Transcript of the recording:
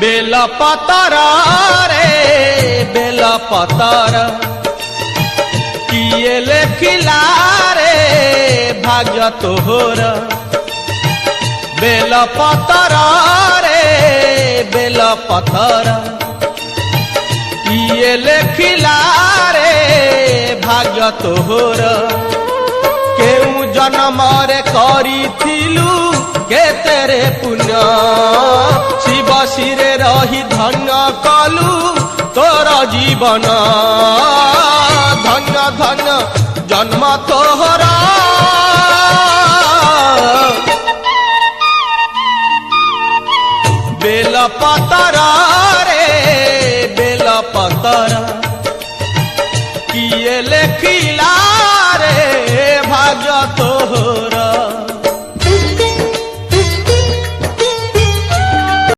Bell पतर रे bell पतर किए लेखिला रे भाग्य तोहर बेल पतर रे बेल पतर किए लेखिला रे भाग्य तोहर केउ जन्म रे करिथिलु केतेरे पुण्य शिव शिरे रही धन्य कलु तोर जीवन धन्य धन्य जन्म तोहरा बेल पतर रे बेल पतर किए लेखिला रे भाग्य तोहरा।